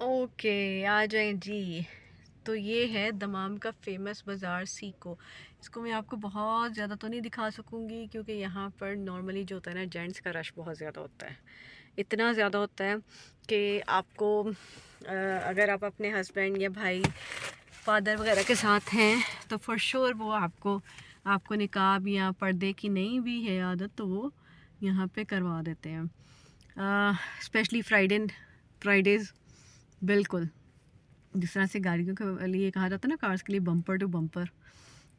Okay, आ जाएँ जी। तो ये है दमाम का फ़ेमस बाज़ार सीको। इसको मैं आपको बहुत ज़्यादा तो नहीं दिखा सकूँगी क्योंकि यहाँ पर नॉर्मली जो होता है ना जेंट्स का रश बहुत ज़्यादा होता है। इतना ज़्यादा होता है कि आपको अगर आप अपने हस्बैंड या भाई, फादर वग़ैरह के साथ हैं तो फ़ॉर श्योर वो आपको निकाब या पर्दे की नहीं भी है आदत तो वो यहाँ पे करवा देते हैं। स्पेशली फ्राइडेज़ बिल्कुल। जिस तरह से गाड़ियों के लिए कहा जाता है ना, कार्स के लिए बम्पर टू बम्पर,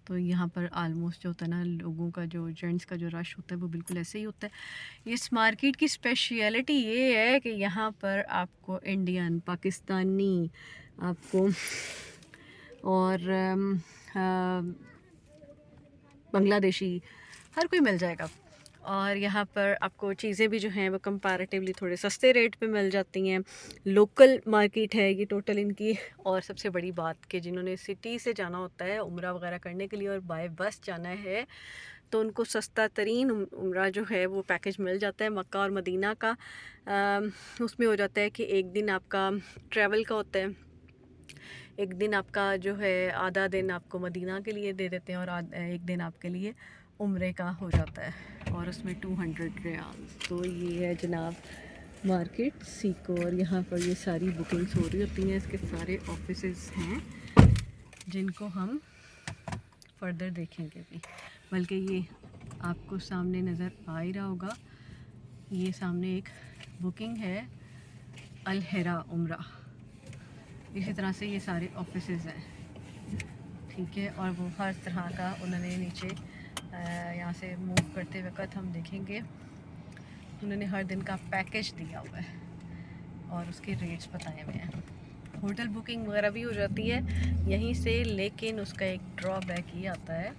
तो यहाँ पर आलमोस्ट जो होता है ना लोगों का, जो जेंट्स का जो रश होता है वो बिल्कुल ऐसे ही होता है। इस मार्केट की स्पेशलिटी ये है कि यहाँ पर आपको इंडियन, पाकिस्तानी, आपको और बांग्लादेशी हर कोई मिल जाएगा। और यहाँ पर आपको चीज़ें भी जो हैं वो कंपैरेटिवली थोड़े सस्ते रेट पे मिल जाती हैं। लोकल मार्केट है ये टोटल इनकी। और सबसे बड़ी बात कि जिन्होंने सिटी से जाना होता है उम्रा वगैरह करने के लिए और बाय बस जाना है तो उनको सस्ता तरीन उम्रा जो है वो पैकेज मिल जाता है मक्का और मदीना का। उसमें हो जाता है कि एक दिन आपका ट्रैवल का होता है, एक दिन आपका जो है आधा दिन आपको मदीना के लिए दे देते हैं और एक दिन आपके लिए उम्रे का हो जाता है और उसमें 200 रियाल। तो ये है जनाब मार्केट सीको। और यहाँ पर ये सारी बुकिंग्स हो रही होती हैं, इसके सारे ऑफिसेज हैं जिनको हम फर्दर देखेंगे भी। बल्कि ये आपको सामने नज़र आ ही रहा होगा, ये सामने एक बुकिंग है अल हिरा उम्रा। इसी तरह से ये सारे ऑफिसेज हैं, ठीक है। और वो हर तरह का उन्होंने नीचे यहाँ से मूव करते वक्त हम देखेंगे उन्होंने हर दिन का पैकेज दिया हुआ है और उसके रेट्स बताए हुए हैं। होटल बुकिंग वगैरह भी हो जाती है यहीं से, लेकिन उसका एक ड्रॉबैक ये आता है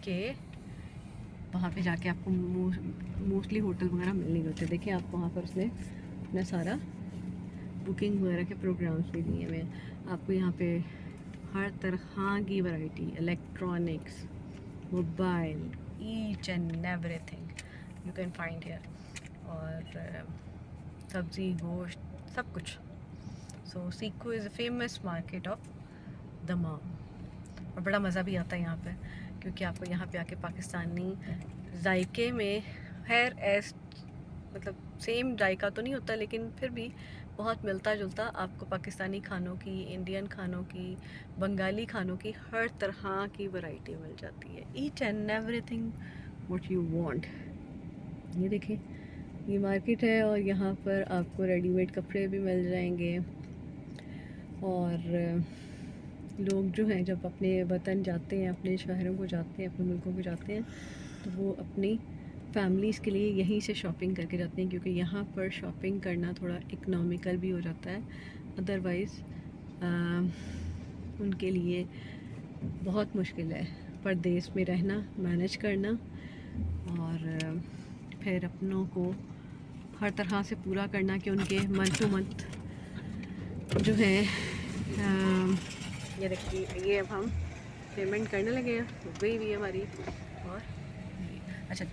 कि वहाँ पे जाके आपको मोस्टली होटल वगैरह मिल नहीं होते। देखिए आप वहाँ पर उसने अपना सारा बुकिंग वगैरह के प्रोग्राम्स भी दिए हुए हैं आपको। यहाँ पे हर तरह की variety, electronics, mobile, each and everything you can find here. और सब्ज़ी, गोश्त, सब कुछ। So Seiko is a famous market of Dammam. और बड़ा मज़ा भी आता है यहाँ पे क्योंकि आपको यहाँ पे आके पाकिस्तानी जायके में खैर मतलब सेम जायका तो नहीं होता लेकिन फिर भी बहुत मिलता जुलता आपको पाकिस्तानी खानों की, इंडियन खानों की, बंगाली खानों की हर तरह की वैरायटी मिल जाती है। Each and everything what you want. ये देखें ये मार्केट है और यहाँ पर आपको रेडीमेड कपड़े भी मिल जाएंगे। और लोग जो हैं जब अपने वतन जाते हैं, अपने शहरों को जाते हैं, अपने मुल्कों को जाते हैं तो वो अपनी फैमिलीज़ के लिए यहीं से शॉपिंग करके जाते हैं क्योंकि यहाँ पर शॉपिंग करना थोड़ा इकोनॉमिकल भी हो जाता है। अदरवाइज़ उनके लिए बहुत मुश्किल है परदेश में रहना, मैनेज करना और फिर अपनों को हर तरह से पूरा करना कि उनके मंथ टू मंथ जो है ये देखिए ये अब हम पेमेंट करने लगे हैं, हो गई भी है हमारी। और अच्छा,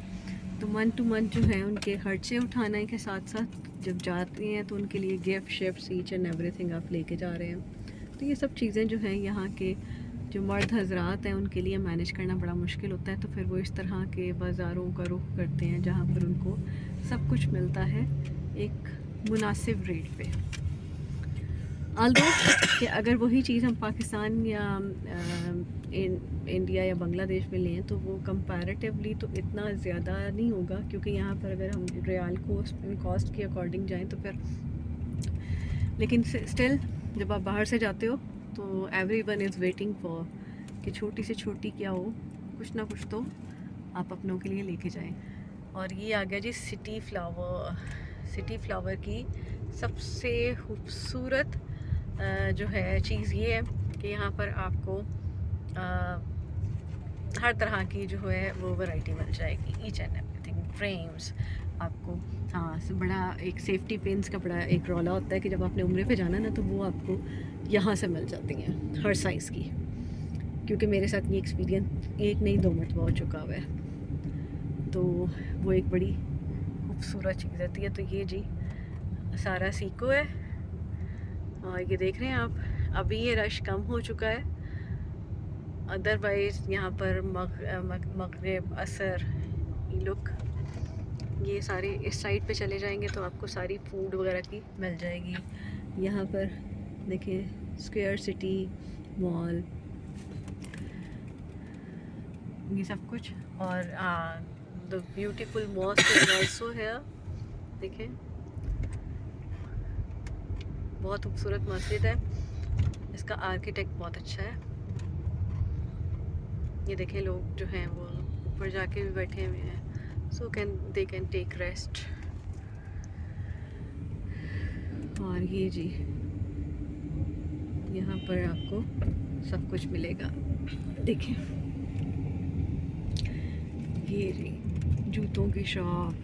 तो मंथ टू मंथ जो है उनके खर्चे उठाने के साथ साथ जब जाते हैं तो उनके लिए gift shift each and everything आप लेके जा रहे हैं। तो ये सब चीज़ें जो हैं यहाँ के जो मर्द हजरात हैं उनके लिए मैनेज करना बड़ा मुश्किल होता है। तो फिर वो इस तरह के बाज़ारों का रुख करते हैं जहाँ पर उनको सब कुछ मिलता है एक मुनासिब रेट पे। आल्दो कि अगर वही चीज़ हम पाकिस्तान या इंडिया या बांग्लादेश में लें तो वो कंपैरेटिवली तो इतना ज़्यादा नहीं होगा क्योंकि यहाँ पर अगर हम रियाल कॉस्ट के अकॉर्डिंग जाएं तो फिर, लेकिन स्टिल जब आप बाहर से जाते हो तो एवरीवन इज़ वेटिंग फॉर कि छोटी से छोटी क्या हो, कुछ ना कुछ तो आप अपनों के लिए लेके जाएं। और ये आ गया जी सिटी फ्लावर की सबसे खूबसूरत जो है चीज़ ये है कि यहाँ पर आपको हर तरह की जो है वो वैरायटी मिल जाएगी, ईच एंड एवरीथिंग। फ्रेम्स आपको, हाँ बड़ा एक सेफ्टी पिन्स का बड़ा एक रौला होता है कि जब आपने उम्रे पे जाना ना तो वो आपको यहाँ से मिल जाती हैं हर साइज़ की। क्योंकि मेरे साथ ये एक्सपीरियंस एक नहीं दो मरतबा हो चुका हुआ है, तो वो एक बड़ी खूबसूरत चीज़ रहती है। तो ये जी सारा सीको है और ये देख रहे हैं आप, अभी ये रश कम हो चुका है, अदरवाइज़ यहाँ पर मगरिब असर ये लोग ये सारे इस साइड पे चले जाएंगे तो आपको सारी फूड वगैरह की मिल जाएगी। यहाँ पर देखिए स्क्वायर सिटी मॉल ये सब कुछ, और the beautiful mask is also here. देखें बहुत खूबसूरत मस्जिद है, इसका आर्किटेक्ट बहुत अच्छा है। ये देखें लोग जो हैं वो ऊपर जाके भी बैठे हुए हैं, सो दे कैन टेक रेस्ट। और ये जी यहाँ पर आपको सब कुछ मिलेगा। देखें ये जी जूतों की शॉप।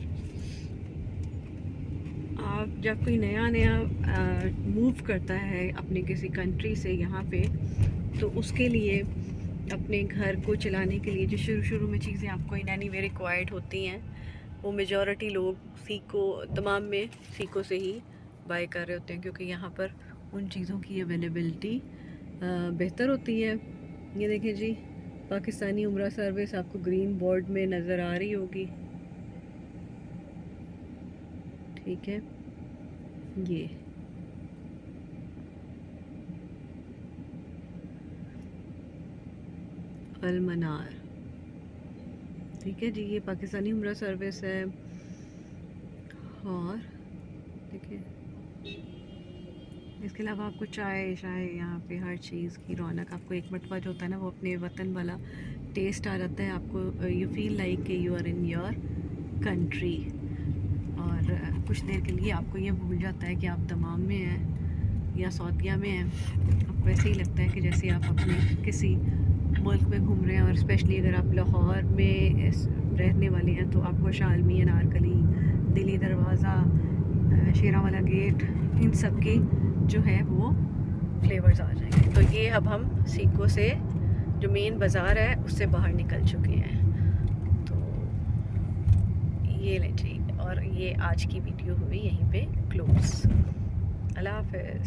आप जब कोई नया मूव करता है अपने किसी कंट्री से यहाँ पे, तो उसके लिए अपने घर को चलाने के लिए जो शुरू में चीज़ें आपको इन एनी वे रिक्वायर्ड होती हैं, वो मेजॉरिटी लोग तमाम में सीको से ही बाय कर रहे होते हैं, क्योंकि यहाँ पर उन चीज़ों की अवेलेबिलिटी बेहतर होती है। ये देखें जी पाकिस्तानी उम्रा सर्विस आपको ग्रीन बोर्ड में नज़र आ रही होगी, ठीक है। ये अल मनार, ठीक है जी, ये पाकिस्तानी उम्रा सर्विस है। और देखिए इसके अलावा आपको चाय यहाँ पे हर चीज़ की रौनक, आपको एक मरतबा जो होता है ना वो अपने वतन वाला टेस्ट आ जाता है, आपको यू फील लाइक कि you are in your country. और कुछ देर के लिए आपको ये भूल जाता है कि आप दमाम में हैं या सऊदीया में हैं, आपको ऐसे ही लगता है कि जैसे आप अपने किसी मुल्क में घूम रहे हैं। और स्पेशली अगर आप लाहौर में रहने वाले हैं तो आपको शालमी, अनारकली, दिल्ली दरवाज़ा, शेरावाला गेट, इन सब के जो है वो फ्लेवर्स आ जाएंगे। तो ये अब हम सीको से जो मेन बाज़ार है उससे बाहर निकल चुके हैं। तो ये लें जी, और ये आज की वीडियो हुई यहीं पे क्लोज। अल्लाह हाफ़िज़।